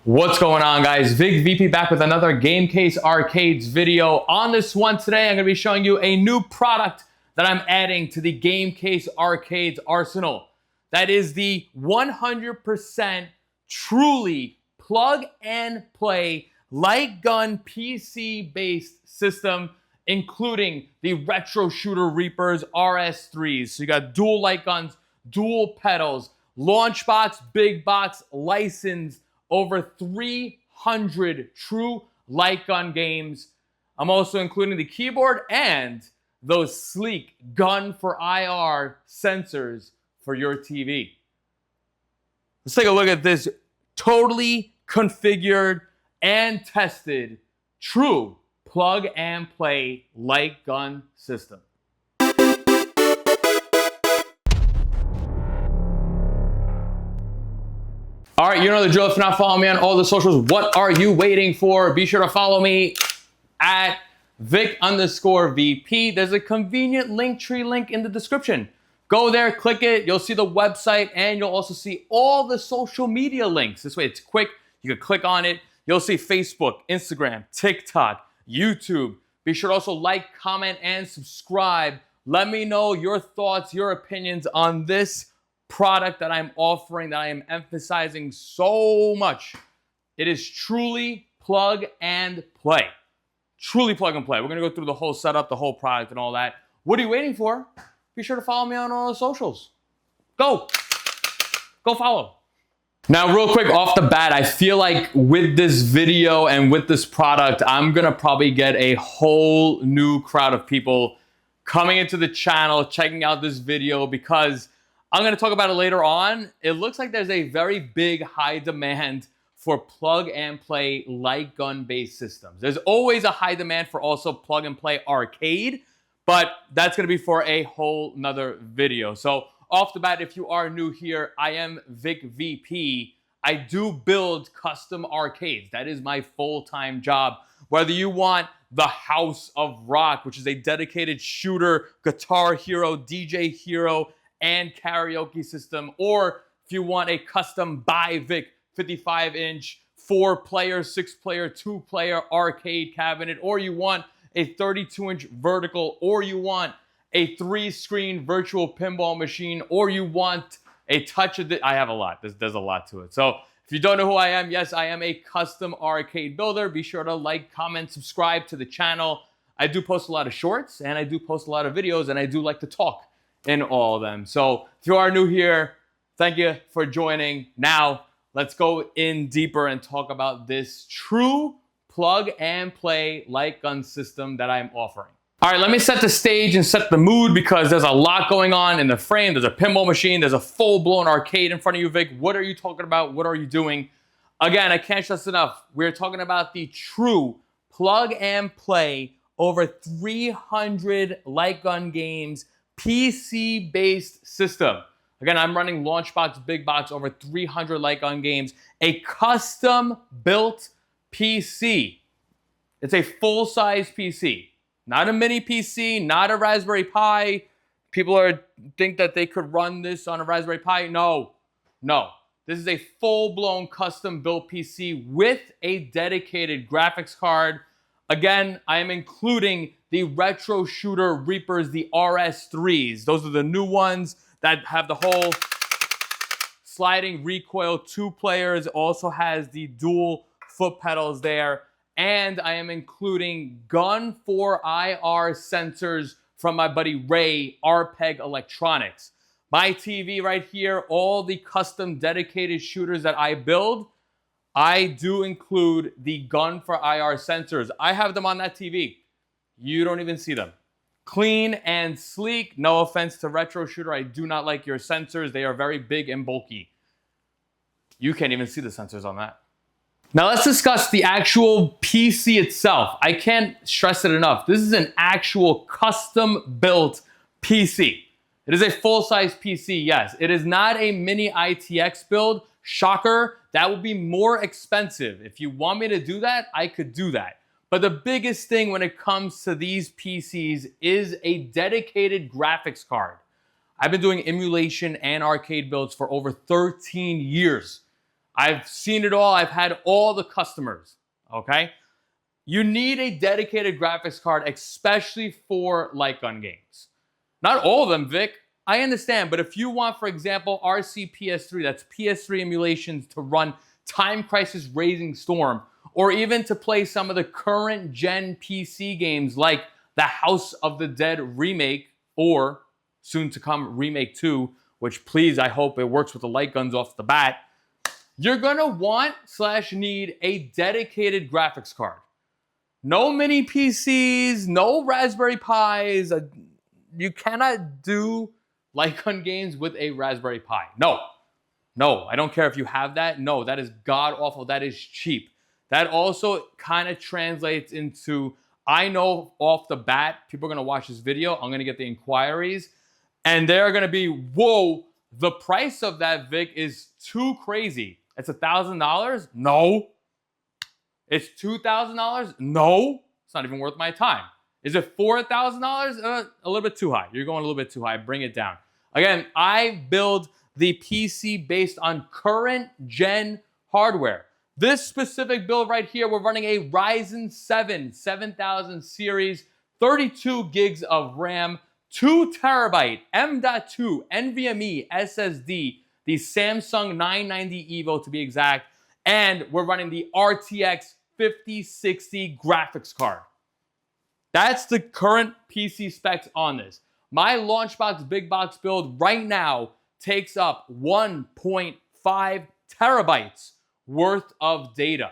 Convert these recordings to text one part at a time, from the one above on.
What's going on, guys? Vic VP back with another Gamecase Arcades video. On this one today, I'm going to be showing you a new product that I'm adding to the Gamecase Arcades arsenal. That is the 100% truly plug and play light gun PC based system, including the Retro Shooter Reapers RS3s. So you got dual light guns, dual pedals, launch box, big box, licensed, over 300 true light gun games. I'm also including the keyboard and those sleek gun for IR sensors for your TV. Let's take a look at this totally configured and tested true plug and play light gun system. All right, you know the drill. If you're not following me on all the socials, what are you waiting for? Be sure to follow me at Vic_VP. There's a convenient Linktree link in the description. Go there, click it. You'll see the website, and you'll also see all the social media links. This way, it's quick. You can click on it. You'll see Facebook, Instagram, TikTok, YouTube. Be sure to also like, comment, and subscribe. Let me know your thoughts, your opinions on this product that I'm offering, that I am emphasizing so much. It is truly plug and play. Truly plug and play. We're going to go through the whole setup, the whole product, and all that. What are you waiting for? Be sure to follow me on all the socials. Go follow. Now, real quick off the bat, I feel like with this video and with this product, I'm going to probably get a whole new crowd of people coming into the channel, checking out this video, because I'm going to talk about it later on. It looks like there's a very big high demand for plug and play light gun based systems. There's always a high demand for also plug and play arcade, but that's going to be for a whole nother video. So off the bat, if you are new here, I am Vic VP. I do build custom arcades. That is my full-time job. Whether you want the House of Rock, which is a dedicated shooter, guitar hero, DJ hero, and karaoke system, or if you want a custom by Vic 55-inch 4-player, 6-player, 2-player arcade cabinet, or you want a 32-inch vertical, or you want a 3-screen virtual pinball machine, or you want a touch of I have a lot. There's a lot to it. So if you don't know who I am, yes, I am a custom arcade builder. Be sure to like, comment, subscribe to the channel. I do post a lot of shorts, and I do post a lot of videos, and I do like to talk in all of them. So if you are new here, thank you for joining. Now, let's go in deeper and talk about this true plug and play light gun system that I'm offering. All right, let me set the stage and set the mood, because there's a lot going on in the frame. There's a pinball machine. There's a full-blown arcade in front of you, Vic. What are you talking about? What are you doing? Again, I can't stress enough. We're talking about the true plug and play, over 300 light gun games, PC-based system. Again, I'm running launch box, big box, over 300 light gun games, a custom-built PC. It's a full-size PC, not a mini PC, not a Raspberry Pi. People think that they could run this on a Raspberry Pi. No. This is a full-blown custom-built PC with a dedicated graphics card. Again, I am including the Retro Shooter Reapers, the RS3s. Those are the new ones that have the whole sliding recoil, 2 players. Also has the dual foot pedals there. And I am including gun for IR sensors from my buddy Ray, RPEG Electronics. My TV right here, all the custom dedicated shooters that I build, I do include the gun for IR sensors. I have them on that TV. You don't even see them. Clean and sleek. No offense to Retro Shooter. I do not like your sensors. They are very big and bulky. You can't even see the sensors on that. Now let's discuss the actual PC itself. I can't stress it enough. This is an actual custom-built PC. It is a full-size PC, yes. It is not a mini ITX build. Shocker, that would be more expensive. If you want me to do that, I could do that. But the biggest thing when it comes to these PCs is a dedicated graphics card. I've been doing emulation and arcade builds for over 13 years. I've seen it all. I've had all the customers, okay? You need a dedicated graphics card, especially for light gun games. Not all of them, Vic. I understand, but if you want, for example, RC PS3, that's PS3 emulations to run Time Crisis Raising Storm, or even to play some of the current gen PC games like the House of the Dead remake, or soon to come Remake 2, which please, I hope it works with the light guns off the bat, you're gonna want / need a dedicated graphics card. No mini PCs, no Raspberry Pis. You cannot do light gun games with a Raspberry Pi. No, I don't care if you have that. No, that is god awful. That is cheap. That also kind of translates into, I know off the bat, people are gonna watch this video. I'm gonna get the inquiries, and they're gonna be, whoa, the price of that, Vic, is too crazy. It's $1,000? No. It's $2,000? No. It's not even worth my time. Is it $4,000? A little bit too high. You're going a little bit too high. Bring it down. Again, I build the PC based on current gen hardware. This specific build right here, we're running a Ryzen 7 7000 series, 32 gigs of RAM, 2 terabyte M.2 NVMe SSD, the Samsung 990 EVO to be exact, and we're running the RTX 5060 graphics card. That's the current PC specs on this. My Launchbox Big Box build right now takes up 1.5 terabytes worth of data.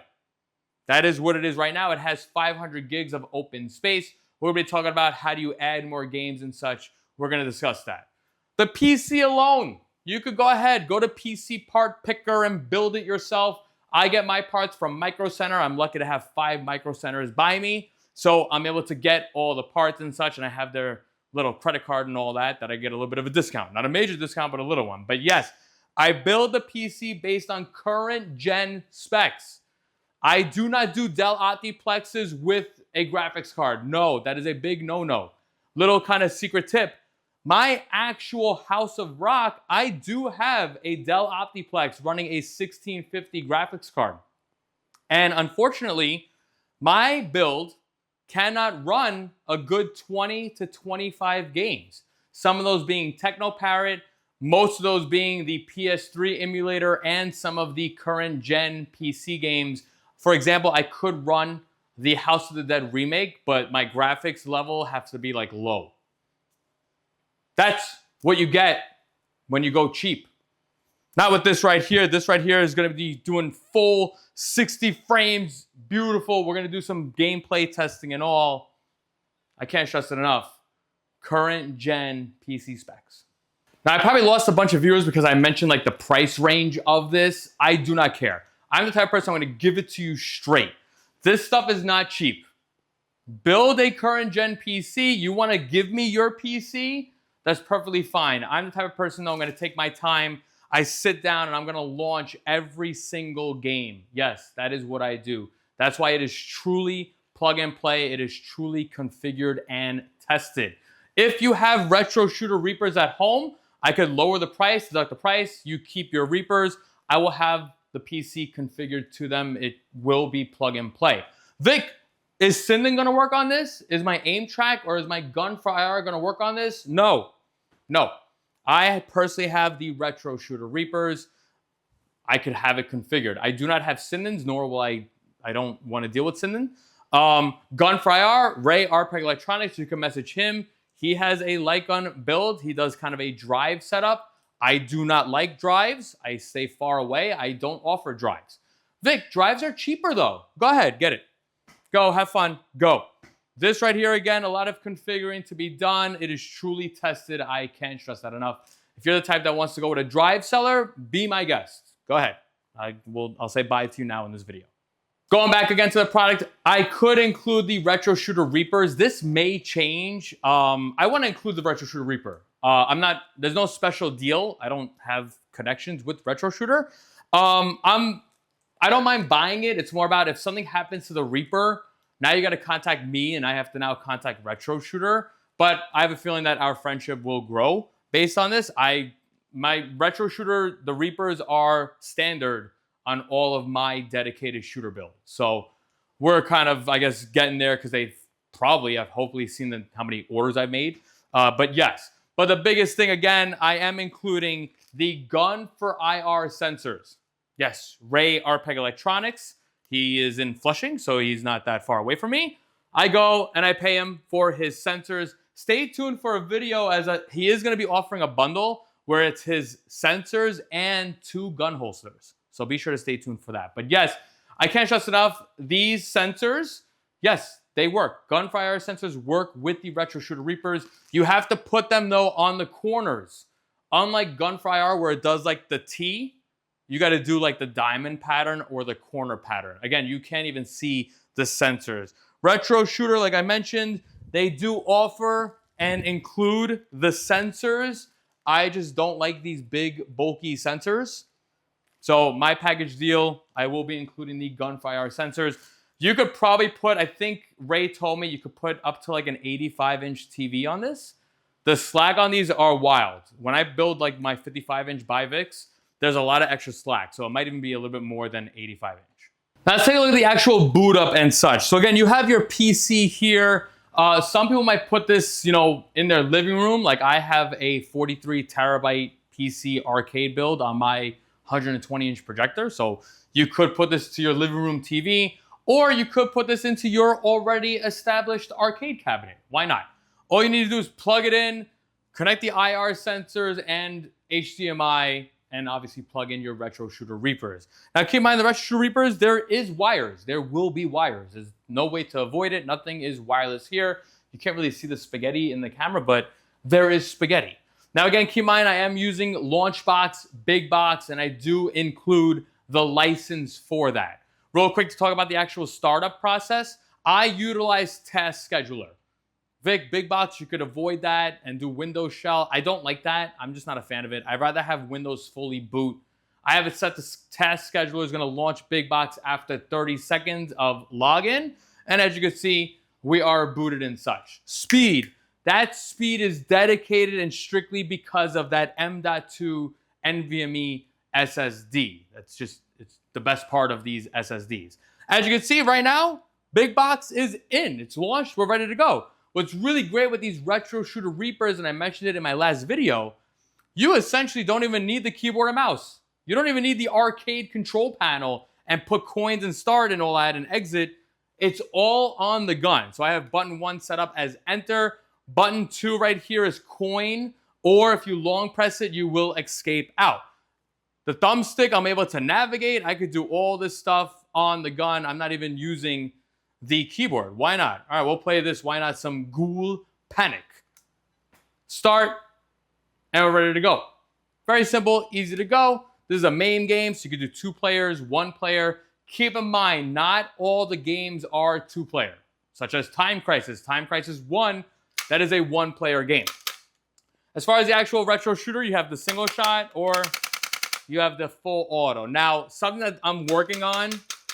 That is what it is right now. It has 500 gigs of open space. We're going to be talking about how do you add more games and such. We're going to discuss that. The PC alone, you could go ahead, go to PC Part Picker and build it yourself. I get my parts from Micro Center. I'm lucky to have 5 Micro Centers by me. So I'm able to get all the parts and such, and I have their little credit card and all that I get a little bit of a discount. Not a major discount, but a little one. But yes, I build the PC based on current gen specs. I do not do Dell Optiplexes with a graphics card. No, that is a big no-no. Little kind of secret tip. My actual House of Rock, I do have a Dell Optiplex running a 1650 graphics card. And unfortunately, my build cannot run a good 20 to 25 games. Some of those being Technoparrot, most of those being the PS3 emulator, and some of the current gen PC games. For example, I could run the House of the Dead remake, but my graphics level has to be like low. That's what you get when you go cheap. Not with this right here. This right here is going to be doing full 60 frames. Beautiful. We're going to do some gameplay testing and all. I can't stress it enough. Current gen PC specs. Now, I probably lost a bunch of viewers because I mentioned like the price range of this. I do not care. I'm the type of person I'm going to give it to you straight. This stuff is not cheap. Build a current gen PC. You want to give me your PC? That's perfectly fine. I'm the type of person though, I'm going to take my time. I sit down and I'm going to launch every single game. Yes, that is what I do. That's why it is truly plug and play. It is truly configured and tested. If you have retro shooter Reapers at home, I could lower the price, deduct the price. You keep your Reapers. I will have the PC configured to them. It will be plug and play. Vic, is Sinden going to work on this? Is my aim track or is my gun for IR going to work on this? No. I personally have the retro shooter Reapers. I could have it configured. I do not have Sinden's, nor will I don't want to deal with Sinden. Gun for IR, Ray RPEG Electronics, you can message him. He has a light gun build. He does kind of a drive setup. I do not like drives. I stay far away. I don't offer drives. Vic, drives are cheaper though. Go ahead, get it. Go, have fun, go. This right here, again, a lot of configuring to be done. It is truly tested. I can't stress that enough. If you're the type that wants to go with a drive seller, be my guest. Go ahead. I'll say bye to you now in this video. Going back again to the product, I could include the Retro Shooter Reapers. This may change. I want to include the Retro Shooter Reaper. There's no special deal. I don't have connections with Retro Shooter. I don't mind buying it. It's more about if something happens to the Reaper, now you got to contact me and I have to now contact Retro Shooter. But I have a feeling that our friendship will grow based on this. My Retro Shooter, the Reapers are standard on all of my dedicated shooter builds. So we're kind of, I guess, getting there because they've probably have hopefully seen how many orders I've made. But yes, but the biggest thing, again, I am including the gun for IR sensors. Yes, Ray Arpeg Electronics. He is in Flushing, so he's not that far away from me. I go and I pay him for his sensors. Stay tuned for a video as he is going to be offering a bundle where it's his sensors and 2 gun holsters. So be sure to stay tuned for that. But yes, I can't stress enough, these sensors, yes, they work. Gunfire sensors work with the Retro Shooter Reapers. You have to put them, though, on the corners. Unlike Gunfire, where it does like the T, you got to do like the diamond pattern or the corner pattern. Again, you can't even see the sensors. Retro Shooter, like I mentioned, they do offer and include the sensors. I just don't like these big, bulky sensors. So my package deal, I will be including the Gunfire sensors. You could probably put, I think Ray told me you could put up to like an 85-inch TV on this. The slack on these are wild. When I build like my 55-inch Bivix, there's a lot of extra slack. So it might even be a little bit more than 85-inch. Now let's take a look at the actual boot up and such. So again, you have your PC here. Some people might put this, in their living room. Like I have a 43 terabyte PC arcade build on my 120-inch projector. So you could put this to your living room TV, or you could put this into your already established arcade cabinet. Why not? All you need to do is plug it in, connect the IR sensors and HDMI, and obviously plug in your Retro Shooter Reapers. Now keep in mind, the Retro Shooter Reapers, there is wires. There will be wires. There's no way to avoid it. Nothing is wireless here. You can't really see the spaghetti in the camera, but there is spaghetti. Now again, keep in mind, I am using Launchbox, Big Box, and I do include the license for that. Real quick to talk about the actual startup process, I utilize Task Scheduler. Vic, Big Box, you could avoid that and do Windows Shell. I don't like that. I'm just not a fan of it. I'd rather have Windows fully boot. I have it set to Task Scheduler is going to launch Big Box after 30 seconds of login. And as you can see, we are booted and such. Speed. That speed is dedicated and strictly because of that M.2 NVMe SSD. It's the best part of these SSDs. As you can see right now, Big Box is in. It's launched. We're ready to go. What's really great with these Retro Shooter Reapers, and I mentioned it in my last video, you essentially don't even need the keyboard and mouse. You don't even need the arcade control panel and put coins and start and all that and exit. It's all on the gun. So I have button 1 set up as enter. Button 2 right here is coin, or if you long press it, you will escape out. The thumbstick, I'm able to navigate. I could do all this stuff on the gun. I'm not even using the keyboard. Why not? All right, we'll play this. Why not some Ghoul Panic? Start, and we're ready to go. Very simple, easy to go. This is a main game, so you can do 2 players, 1 player. Keep in mind, not all the games are 2-player, such as Time Crisis. Time Crisis 1, that is a 1-player game. As far as the actual Retro Shooter, you have the single shot or you have the full auto. Now, something that I'm working on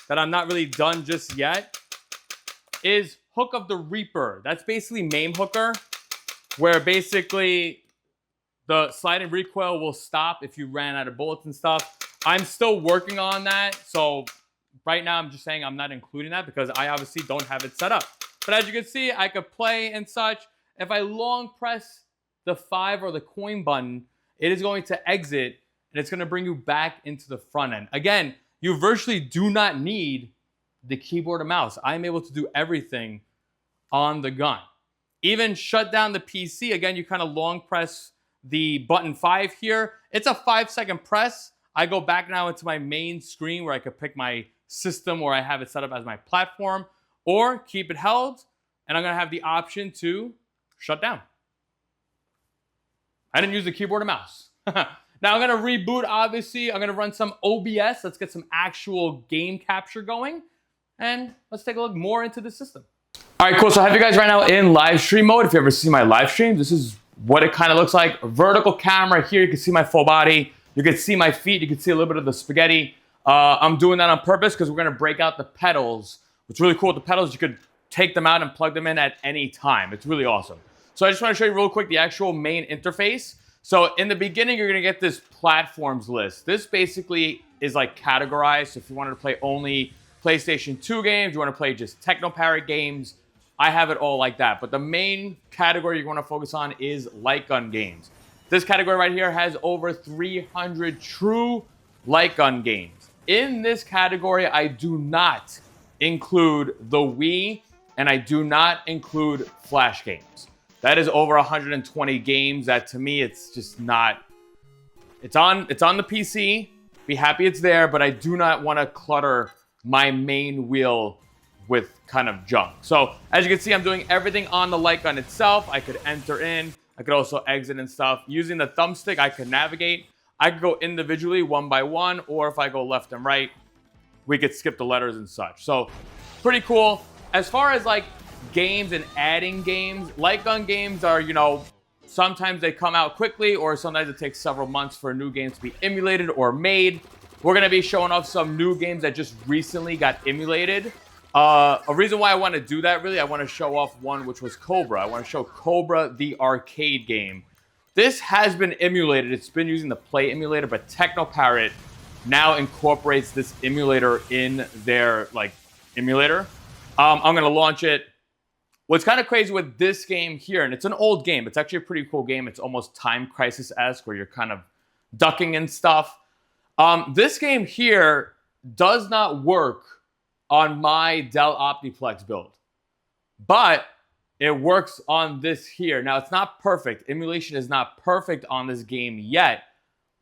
that I'm not really done just yet is Hook of the Reaper. That's basically main hooker, where basically the sliding recoil will stop if you ran out of bullets and stuff. I'm still working on that. So right now I'm just saying I'm not including that because I obviously don't have it set up. But as you can see, I could play and such. If I long press the 5 or the coin button, it is going to exit and it's going to bring you back into the front end. Again, you virtually do not need the keyboard and mouse. I'm able to do everything on the gun. Even shut down the PC. Again, you kind of long press the button 5 here. It's a 5-second press. I go back now into my main screen where I could pick my system or I have it set up as my platform, or keep it held, and I'm going to have the option to shut down. I didn't use the keyboard and mouse. Now I'm going to reboot, obviously. I'm going to run some OBS. Let's get some actual game capture going. And let's take a look more into the system. All right, cool. So I have you guys right now in live stream mode. If you ever see my live stream, this is what it kind of looks like. A vertical camera here. You can see my full body. You can see my feet. You can see a little bit of the spaghetti. I'm doing that on purpose because we're going to break out the pedals. What's really cool with the pedals, you could take them out and plug them in at any time. It's really awesome. So I just want to show you real quick the actual main interface. So in the beginning, you're going to get this platforms list. This basically is like categorized. So if you wanted to play only PlayStation 2 games, you want to play just Technoparrot games, I have it all like that. But the main category you want to focus on is light gun games. This category right here has over 300 true light gun games. In this category, I do not include the Wii, and I do not include Flash games. That is over 120 games that to me, it's just not, it's on the PC. Be happy it's there, but I do not want to clutter my main wheel with kind of junk. So as you can see, I'm doing everything on the light gun itself. I could enter in, I could also exit and stuff. Using the thumbstick, I could navigate. I could go individually one by one, or if I go left and right, we could skip the letters and such. So pretty cool. As far as like games and adding games, light gun games are, you know, sometimes they come out quickly, or sometimes it takes several months for a new game to be emulated or made. We're going to be showing off some new games that just recently got emulated. A reason why I want to do that, really, I want to show off one, which was Cobra. I want to show Cobra, the arcade game. This has been emulated. It's been using the Play emulator, but Technoparrot now incorporates this emulator in their like emulator. I'm going to launch it. What's kind of crazy with this game here, and it's an old game. It's actually a pretty cool game. It's almost Time Crisis-esque, where you're kind of ducking and stuff. This game here does not work on my Dell Optiplex build, but it works on this here. Now, it's not perfect. Emulation is not perfect on this game yet,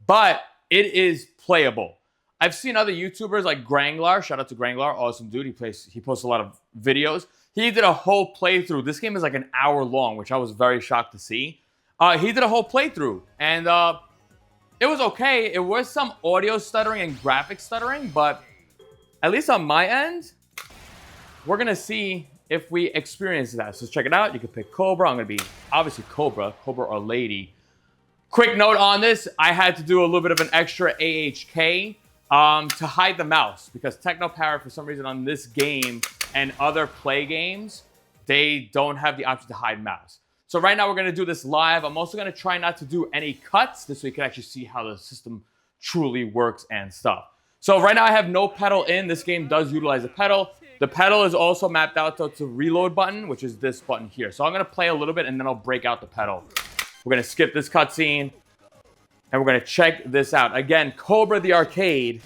but it is playable. I've seen other YouTubers like Granglar. Shout out to Granglar, awesome dude. He posts a lot of videos. He did a whole playthrough. This game is like an hour long, which I was very shocked to see. He did a whole playthrough, and it was okay. It was some audio stuttering and graphic stuttering, but at least on my end, we're going to see if we experience that. So let's check it out. You can pick Cobra. I'm going to be, obviously, Cobra or Lady. Quick note on this. I had to do a little bit of an extra AHK to hide the mouse, because Technoparrot, for some reason, on this game and other Play games, they don't have the option to hide mouse. So right now, we're going to do this live. I'm also going to try not to do any cuts. This way you can actually see how the system truly works and stuff. So right now I have no pedal in. This game does utilize a pedal. The pedal is also mapped out to reload button, which is this button here. So I'm going to play a little bit and then I'll break out the pedal. We're going to skip this cutscene and we're going to check this out. Again, Cobra the arcade.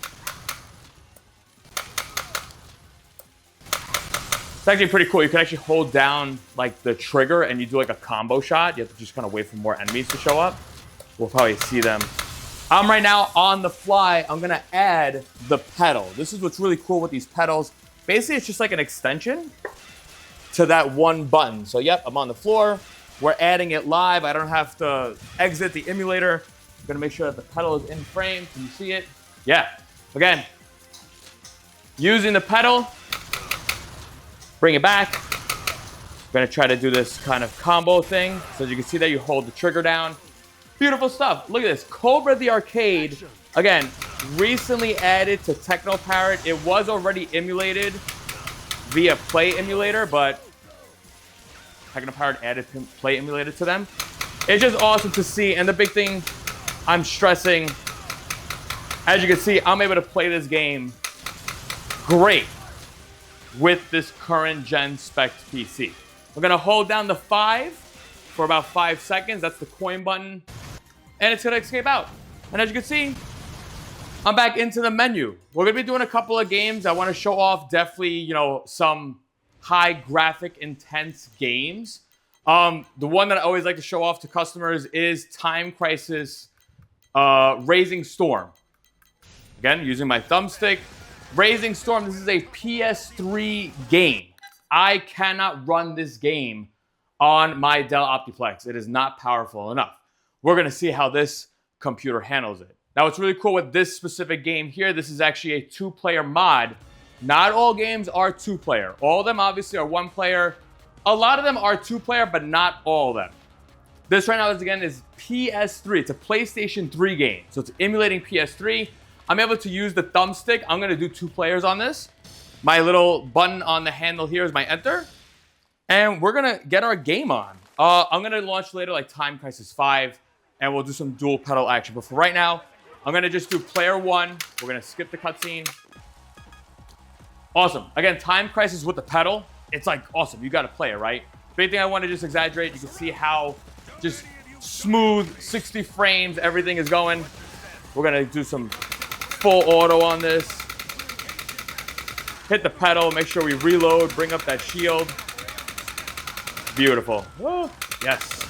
It's actually pretty cool. You can actually hold down like the trigger and you do like a combo shot. You have to just kind of wait for more enemies to show up. We'll probably see them. I'm right now on the fly. I'm going to add the pedal. This is what's really cool with these pedals. Basically, it's just like an extension to that one button. So, yep, I'm on the floor. We're adding it live. I don't have to exit the emulator. I'm going to make sure that the pedal is in frame. Can you see it? Yeah. Again, using the pedal, bring it back. I'm going to try to do this kind of combo thing. So as you can see that you hold the trigger down. Beautiful stuff. Look at this. Cobra the arcade, again, recently added to Technoparrot. It was already emulated via Play emulator, but Technoparrot added Play emulator to them. It's just awesome to see. And the big thing I'm stressing, as you can see, I'm able to play this game great with this current gen spec PC. We're going to hold down the 5 for about 5 seconds. That's the coin button. And it's going to escape out. And as you can see, I'm back into the menu. We're going to be doing a couple of games. I want to show off definitely, you know, some high graphic intense games. The one that I always like to show off to customers is Time Crisis Raising Storm. Again, using my thumbstick. Raising Storm, this is a PS3 game. I cannot run this game on my Dell Optiplex. It is not powerful enough. We're going to see how this computer handles it. Now, what's really cool with this specific game here, this is actually a 2-player mod. Not all games are 2-player. All of them obviously are 1-player. A lot of them are 2-player, but not all of them. This right now is, again, is PS3. It's a PlayStation 3 game. So it's emulating PS3. I'm able to use the thumbstick. I'm going to do 2 players on this. My little button on the handle here is my enter. And we're going to get our game on. I'm going to launch later like Time Crisis 5. And we'll do some dual pedal action. But for right now, I'm going to just do player 1. We're going to skip the cutscene. Awesome. Again, time crisis with the pedal. It's like awesome. You got to play it, right? Big thing I want to just exaggerate. You can see how just smooth 60 frames everything is going. We're going to do some full auto on this. Hit the pedal. Make sure we reload. Bring up that shield. Beautiful. Woo. Yes.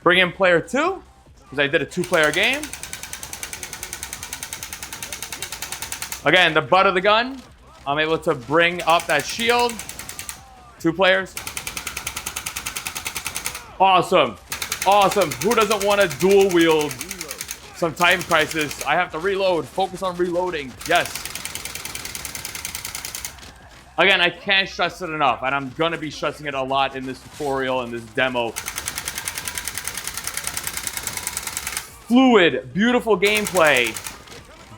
Bring in player 2, because I did a 2-player game. Again, the butt of the gun. I'm able to bring up that shield. 2 players. Awesome. Awesome. Who doesn't want to dual wield some time crisis? I have to reload. Focus on reloading. Yes. Again, I can't stress it enough, and I'm going to be stressing it a lot in this tutorial and this demo. Fluid, beautiful gameplay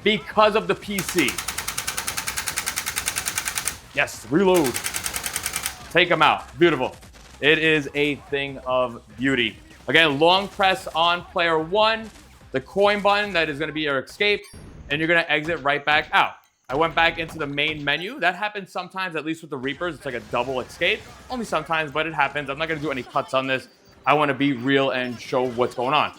because of the PC. Yes, reload. Take them out. Beautiful. It is a thing of beauty. Again, long press on player 1, the coin button, that is going to be your escape, and you're going to exit right back out. I went back into the main menu. That happens sometimes, at least with the Reapers. It's like a double escape. Only sometimes, but it happens. I'm not going to do any cuts on this. I want to be real and show what's going on.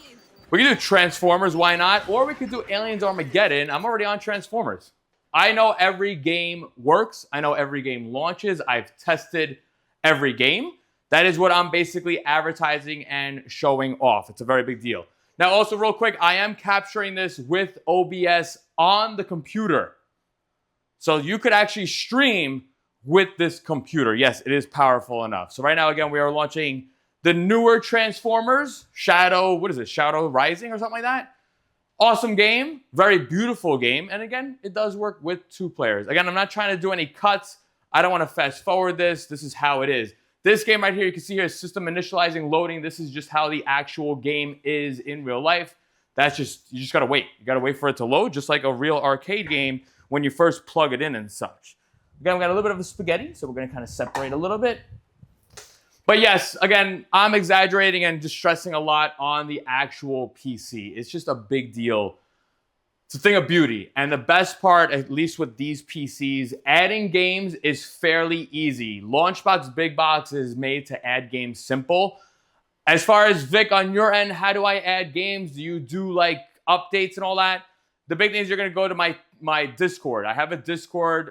We can do Transformers, why not? Or we could do Aliens Armageddon. I'm already on Transformers. I know every game works. I know every game launches. I've tested every game. That is what I'm basically advertising and showing off. It's a very big deal. Now, also real quick, I am capturing this with OBS on the computer. So you could actually stream with this computer. Yes, it is powerful enough. So right now, again, we are launching the newer Transformers, Shadow Rising or something like that. Awesome game, very beautiful game. And again, it does work with 2 players. Again, I'm not trying to do any cuts. I don't want to fast forward this. This is how it is. This game right here, you can see here, system initializing, loading. This is just how the actual game is in real life. That's just, you just got to wait. You got to wait for it to load, just like a real arcade game when you first plug it in and such. Again, we got a little bit of a spaghetti, so we're going to kind of separate a little bit. But yes, again, I'm exaggerating and just stressing a lot on the actual PC. It's just a big deal. It's a thing of beauty. And the best part, at least with these PCs, adding games is fairly easy. Launchbox Big Box is made to add games simple. As far as Vic, on your end, how do I add games? Do you do like updates and all that? The big thing is you're going to go to my Discord. I have a Discord.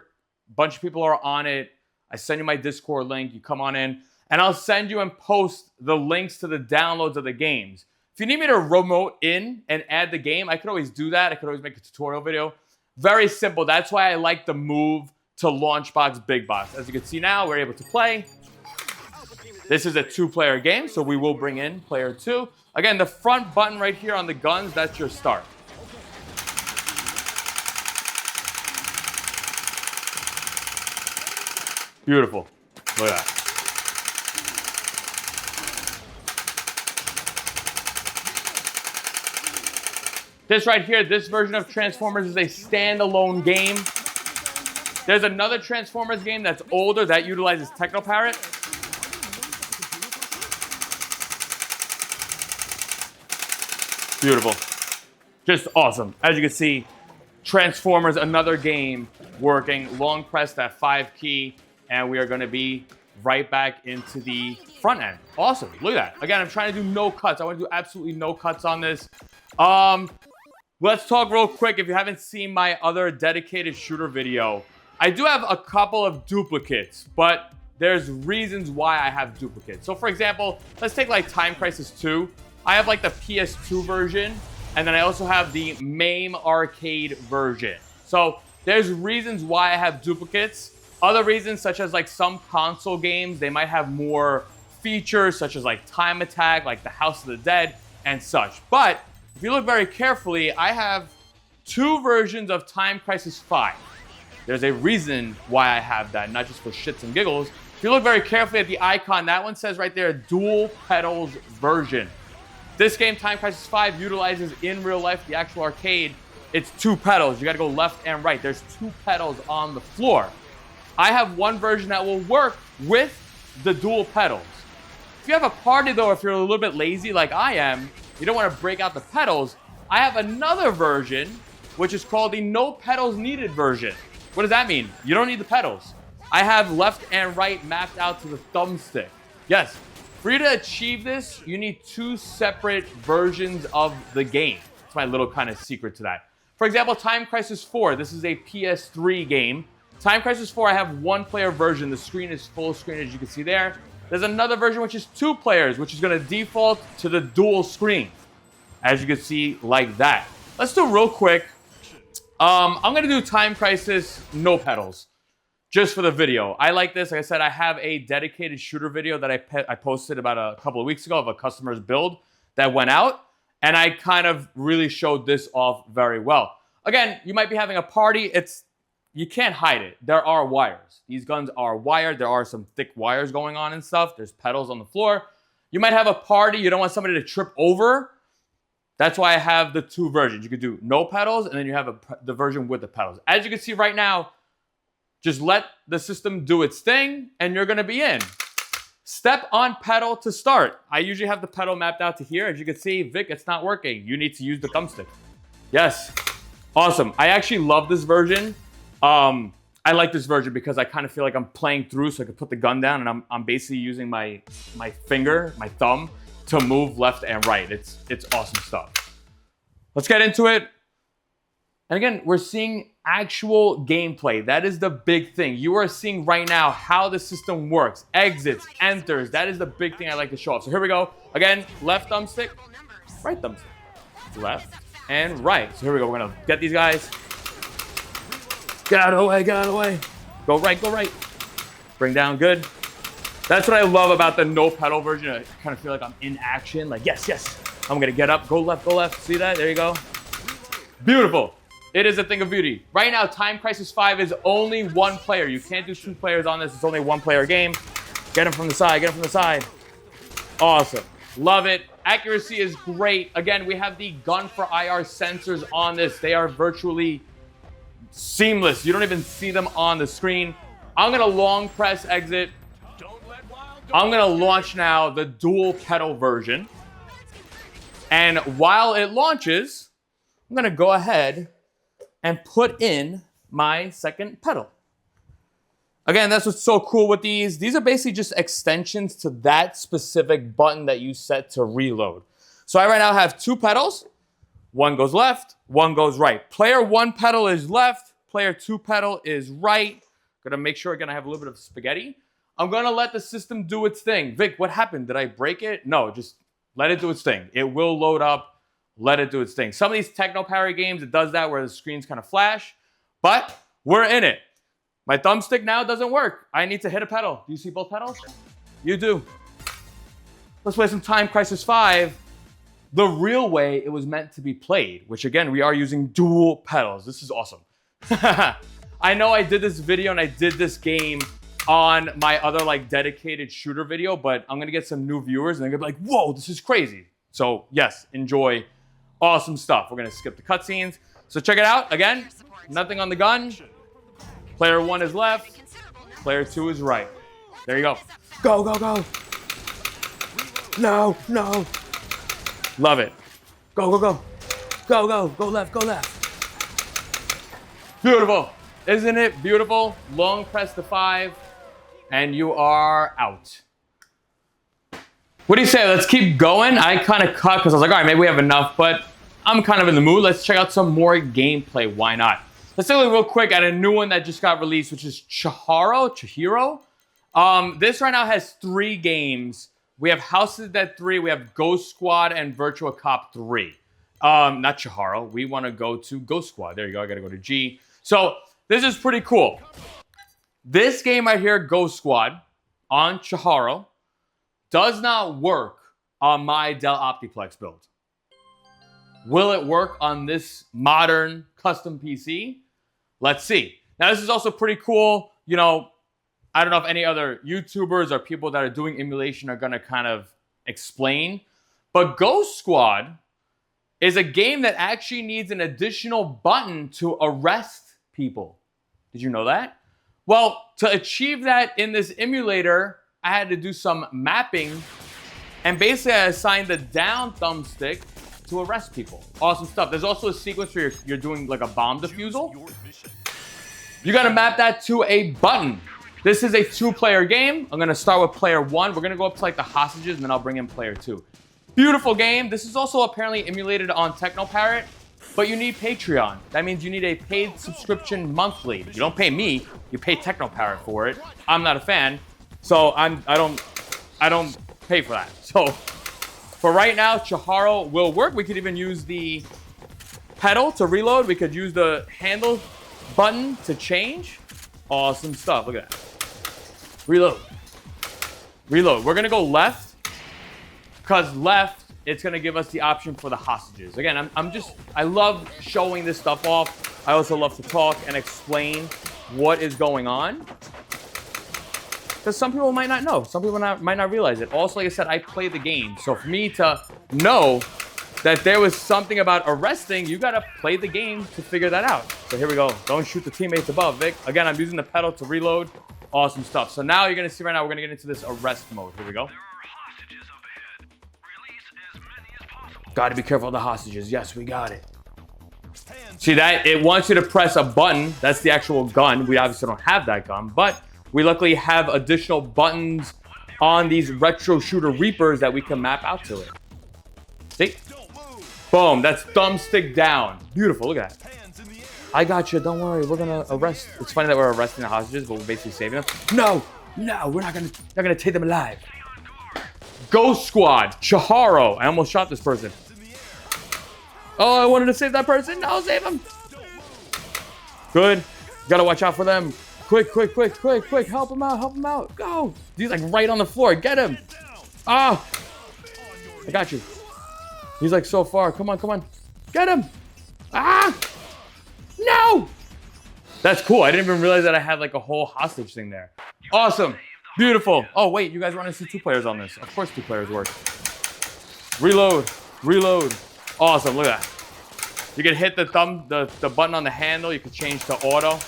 A bunch of people are on it. I send you my Discord link. You come on in. And I'll send you and post the links to the downloads of the games. If you need me to remote in and add the game, I could always do that. I could always make a tutorial video. Very simple. That's why I like the move to Launchbox Big Box. As you can see now, we're able to play. This is a 2-player game, so we will bring in player 2. Again, the front button right here on the guns, that's your start. Beautiful. Look at that. This right here, this version of Transformers is a standalone game. There's another Transformers game that's older that utilizes Technoparrot. Beautiful. Just awesome. As you can see, Transformers, another game working. Long press that 5 key, and we are going to be right back into the front end. Awesome. Look at that. Again, I'm trying to do no cuts. I want to do absolutely no cuts on this. Let's talk real quick. If you haven't seen my other dedicated shooter video, I do have a couple of duplicates, but there's reasons why I have duplicates. So for example, let's take like Time Crisis 2. I have like the PS2 version, and then I also have the MAME arcade version. So there's reasons why I have duplicates. Other reasons, such as like some console games, they might have more features, such as like Time Attack, like the House of the Dead, and such. But if you look very carefully, I have 2 versions of Time Crisis 5. There's a reason why I have that, not just for shits and giggles. If you look very carefully at the icon, that one says right there, dual pedals version. This game, Time Crisis 5, utilizes in real life, the actual arcade, it's 2 pedals. You gotta go left and right. There's 2 pedals on the floor. I have one version that will work with the dual pedals. If you have a party though, if you're a little bit lazy like I am, you don't want to break out the pedals, I have another version, which is called the no pedals needed version. What does that mean? You don't need the pedals. I have left and right mapped out to the thumbstick. Yes, for you to achieve this, you need 2 separate versions of the game. That's my little kind of secret to that. For example, Time Crisis 4. This is a PS3 game. Time Crisis 4, I have 1-player version. The screen is full screen, as you can see there. There's another version which is 2 players, which is going to default to the dual screen, as you can see, like that. Let's do real quick. I'm going to do Time Crisis no pedals, just for the video. I like this. Like I said, I have a dedicated shooter video that I posted about a couple of weeks ago of a customer's build that went out, and I kind of really showed this off very well. Again, you might be having a party. You can't hide it. There are wires. These guns are wired. There are some thick wires going on and stuff. There's pedals on the floor. You might have a party. You don't want somebody to trip over. That's why I have the 2 versions. You could do no pedals, and then you have the version with the pedals. As you can see right now, just let the system do its thing, and you're going to be in. Step on pedal to start. I usually have the pedal mapped out to here. As you can see, Vic, it's not working. You need to use the thumbstick. Yes. Awesome. I actually love this version. I like this version because I kind of feel like I'm playing through, so I can put the gun down, and I'm basically using my finger, my thumb, to move left and right. It's awesome stuff. Let's get into it. And again, we're seeing actual gameplay. That is the big thing. You are seeing right now how the system works. Exits, enters. That is the big thing I like to show off. So here we go. Again, left thumbstick, right thumbstick. Left and right. So here we go. We're going to get these guys. Get out of the way, get out of the way. Go right, go right. Bring down, good. That's what I love about the no pedal version. I kind of feel like I'm in action. Like, yes, yes. I'm going to get up, go left, go left. See that? There you go. Beautiful. It is a thing of beauty. Right now, Time Crisis 5 is only 1 player. You can't do 2 players on this. It's only a 1-player game. Get him from the side, get him from the side. Awesome. Love it. Accuracy is great. Again, we have the gun for IR sensors on this. They are virtually seamless. You don't even see them on the screen. I'm going to long press exit. I'm going to launch now the dual pedal version. And while it launches, I'm going to go ahead and put in my second pedal. Again, that's what's so cool with these. These are basically just extensions to that specific button that you set to reload. So I right now have 2 pedals. 1 goes left, 1 goes right. Player 1 pedal is left, player 2 pedal is right. Gonna make sure I'm gonna have a little bit of spaghetti. I'm gonna let the system do its thing. Vic, what happened? Did I break it? No, just let it do its thing. It will load up, let it do its thing. Some of these techno parry games, it does that where the screens kind of flash, but we're in it. My thumbstick now doesn't work. I need to hit a pedal. Do you see both pedals? You do. Let's play some Time Crisis 5. The real way it was meant to be played, which again, we are using dual pedals. This is awesome. I know I did this video and I did this game on my other like dedicated shooter video, but I'm gonna get some new viewers and they're gonna be like, whoa, this is crazy. So yes, enjoy. Awesome stuff. We're gonna skip the cutscenes. So check it out. Again, nothing on the gun. Player 1 is left. Player 2 is right. There you go. Go, go, go. No, no. Love it. Go, go, go. Go, go. Go left, go left. Beautiful. Isn't it beautiful? Long press the 5 and you are out. What do you say? Let's keep going. I kind of cut because I was like, all right, maybe we have enough, but I'm kind of in the mood. Let's check out some more gameplay. Why not? Let's take a look real quick at a new one that just got released, which is Chihiro. This right now has 3 games. We have House of the Dead 3, we have Ghost Squad, and Virtua Cop 3. Not Chihiro. We want to go to Ghost Squad. There you go. I got to go to G. So this is pretty cool. This game right here, Ghost Squad, on Chihiro, does not work on my Dell Optiplex build. Will it work on this modern custom PC? Let's see. Now, this is also pretty cool. You know, I don't know if any other YouTubers or people that are doing emulation are going to kind of explain. But Ghost Squad is a game that actually needs an additional button to arrest people. Did you know that? Well, to achieve that in this emulator, I had to do some mapping. And basically, I assigned the down thumbstick to arrest people. Awesome stuff. There's also a sequence where you're doing like a bomb defusal. You got to map that to a button. This is a 2-player game. I'm going to start with player 1. We're going to go up to like the hostages, and then I'll bring in player 2. Beautiful game. This is also apparently emulated on TechnoParrot, but you need Patreon. That means you need a paid subscription monthly. You don't pay me. You pay TechnoParrot for it. I'm not a fan, so I don't pay for that. So for right now, Chiharo will work. We could even use the pedal to reload. We could use the handle button to change. Awesome stuff. Look at that. Reload. Reload. We're going to go left because left, it's going to give us the option for the hostages. Again, I love showing this stuff off. I also love to talk and explain what is going on, because some people might not know. Some people might not realize it. Also, like I said, I play the game. So for me to know that there was something about arresting, you got to play the game to figure that out. So here we go. Don't shoot the teammates above, Vic. Again, I'm using the pedal to reload. Awesome stuff. So now you're going to see right now, we're going to get into this arrest mode. Here we go. Got to be careful of the hostages. Yes, we got it. See that? It wants you to press a button. That's the actual gun. We obviously don't have that gun, but we luckily have additional buttons on these retro shooter Reapers that we can map out to it. See? Boom. That's thumbstick down. Beautiful. Look at that. I got you. Don't worry. We're going to arrest. It's funny that we're arresting the hostages, but we're basically saving them. No. No. We're not going to take them alive. Ghost Squad. Chiharo. I almost shot this person. Oh, I wanted to save that person. No, save him. Good. Gotta watch out for them. Quick, quick, quick, quick, quick. Help him out. Help him out. Go. He's like right on the floor. Get him. Ah. I got you. He's like so far. Come on, come on. Get him. Ah. No. That's cool. I didn't even realize that I had like a whole hostage thing there. Awesome. Beautiful. Oh, wait. You guys want to see 2 players on this? Of course 2 players work. Reload. Reload. Awesome. Look at that. You can hit the button on the handle. You can change to auto.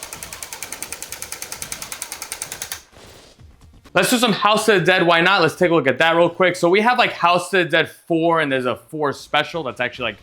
Let's do some House of the Dead. Why not? Let's take a look at that real quick. So we have like House of the Dead 4, and there's a 4 special. That's actually like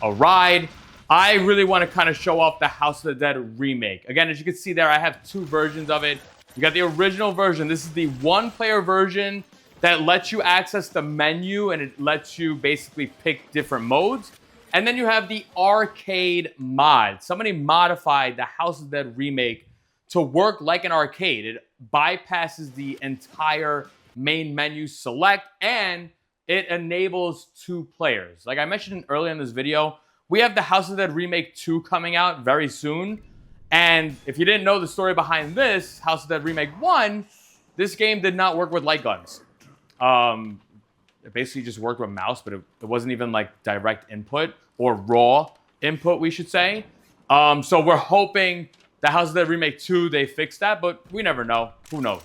a ride. I really want to kind of show off the House of the Dead remake. Again, as you can see there, I have 2 versions of it. You got the original version. This is the 1-player version that lets you access the menu, and it lets you basically pick different modes. And then you have the arcade mod. Somebody modified the House of the Dead remake to work like an arcade. It bypasses the entire main menu select, and it enables 2 players. Like I mentioned earlier in this video, we have the House of the Dead Remake 2 coming out very soon. And if you didn't know the story behind this, House of the Dead Remake 1, this game did not work with light guns. It basically just worked with mouse, but it wasn't even like direct input or raw input, we should say. So we're hoping the House of the Dead Remake 2, they fixed that, but we never know. Who knows?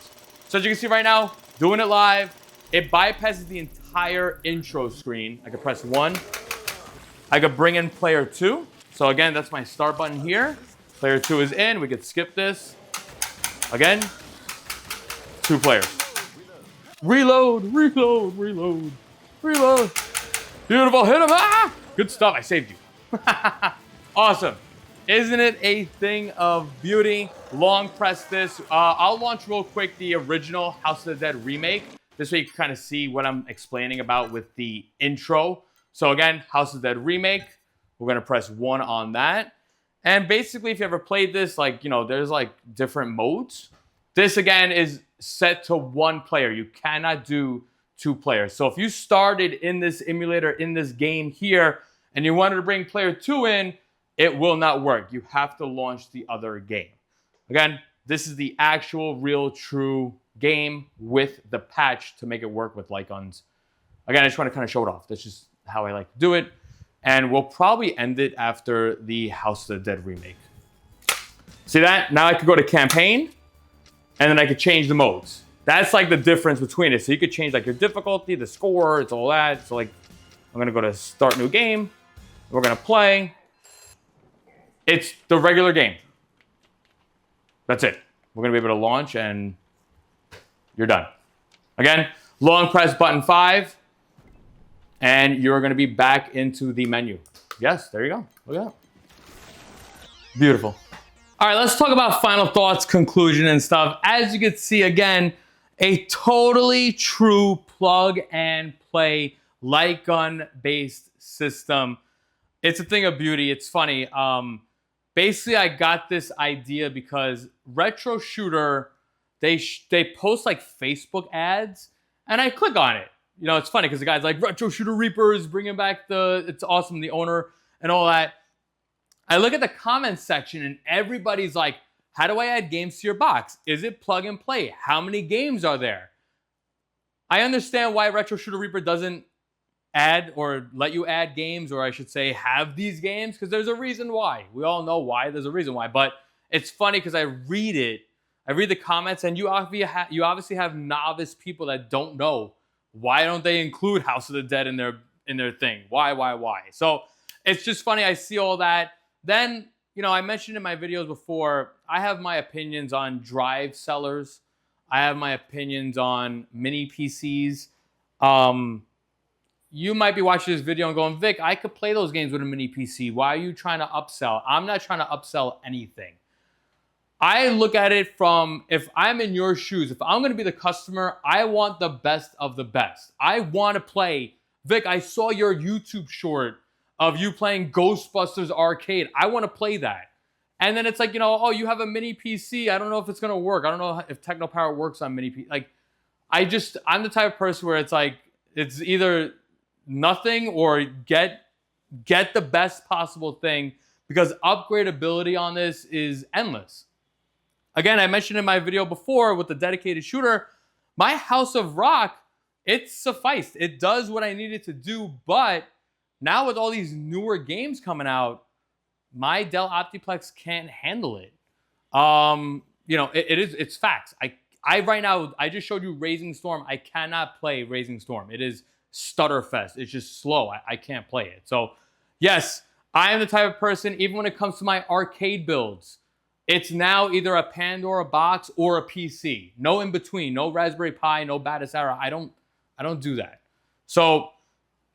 So as you can see right now, doing it live, it bypasses the entire intro screen. I could press 1. I could bring in player 2. So again, that's my start button here. Player 2 is in. We could skip this. Again, 2 players. Reload, reload, reload, reload. Beautiful. Hit him. Ah! Good stuff. I saved you. Awesome. Isn't it a thing of beauty? Long press this. I'll launch real quick the original House of the Dead remake. This way you can kind of see what I'm explaining about with the intro. So again, House of the Dead remake. We're going to press 1 on that. And basically, if you ever played this, like, you know, there's like different modes. This again is set to 1 player. You cannot do 2 players. So if you started in this emulator, in this game here, and you wanted to bring player 2 in, it will not work. You have to launch the other game. Again, this is the actual, real, true game with the patch to make it work with light guns. Again, I just want to kind of show it off. That's just how I like to do it. And we'll probably end it after the House of the Dead remake. See that? Now I could go to campaign, and then I could change the modes. That's like the difference between it. So you could change like your difficulty, the score, it's all that. So like, I'm going to go to start new game. We're going to play. It's the regular game. That's it. We're going to be able to launch, and you're done. Again, long press button 5. and you're going to be back into the menu. Yes, there you go. Look at that. Beautiful. All right, let's talk about final thoughts, conclusion, and stuff. As you can see, again, a totally true plug and play light gun based system. It's a thing of beauty. It's funny. Basically, I got this idea because Retro Shooter, they post like Facebook ads, and I click on it. You know, it's funny because the guy's like, Retro Shooter Reapers, bringing back it's awesome, the owner, and all that. I look at the comments section, and everybody's like, how do I add games to your box? Is it plug and play? How many games are there? I understand why Retro Shooter Reaper doesn't add or let you add games, or I should say have these games, because there's a reason why. We all know why. There's a reason why. But it's funny because I read the comments, and you obviously have novice people that don't know why don't they include House of the Dead in their thing. Why? So it's just funny. I see all that. Then, you know, I mentioned in my videos before, I have my opinions on drive sellers. I have my opinions on mini PCs. You might be watching this video and going, Vic, I could play those games with a mini PC. Why are you trying to upsell? I'm not trying to upsell anything. I look at it from, if I'm in your shoes, if I'm going to be the customer, I want the best of the best. I want to play, Vic, I saw your YouTube short of you playing Ghostbusters Arcade. I want to play that. And then it's like, you know, oh, you have a mini PC. I don't know if it's going to work. I don't know if Technopower works on mini PC. Like, I'm the type of person where it's like, it's either nothing or get the best possible thing, because upgradability on this is endless. Again, I mentioned in my video before with the dedicated shooter, my House of Rock, it sufficed. It does what I needed to do, but now with all these newer games coming out, my Dell Optiplex can't handle it. You know, it's facts. I right now, I just showed you Raising Storm. I cannot play Raising Storm. It is stutterfest. It's just slow. I can't play it. So yes, I am the type of person, even when it comes to my arcade builds, it's now either a Pandora box or a PC. No in between. No Raspberry Pi, no Batocera. I don't do that. So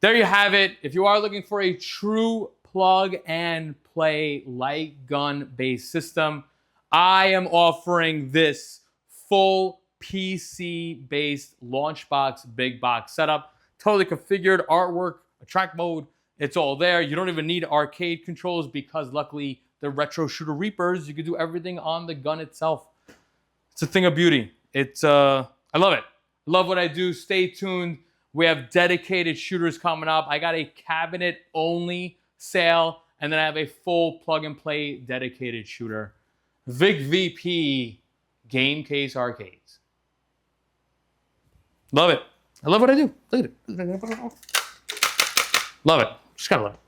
there you have it. If you are looking for a true plug and play light gun based system, I am offering this full PC based launch box, big box setup. Totally configured, artwork, attract mode. It's all there. You don't even need arcade controls because luckily the Retro Shooter Reapers, you can do everything on the gun itself. It's a thing of beauty. I love it. Love what I do. Stay tuned. We have dedicated shooters coming up. I got a cabinet only sale, and then I have a full plug and play dedicated shooter. Vic VP Gamecase Arcades. Love it. I love what I do. Look at it. Love it. Just gotta love it.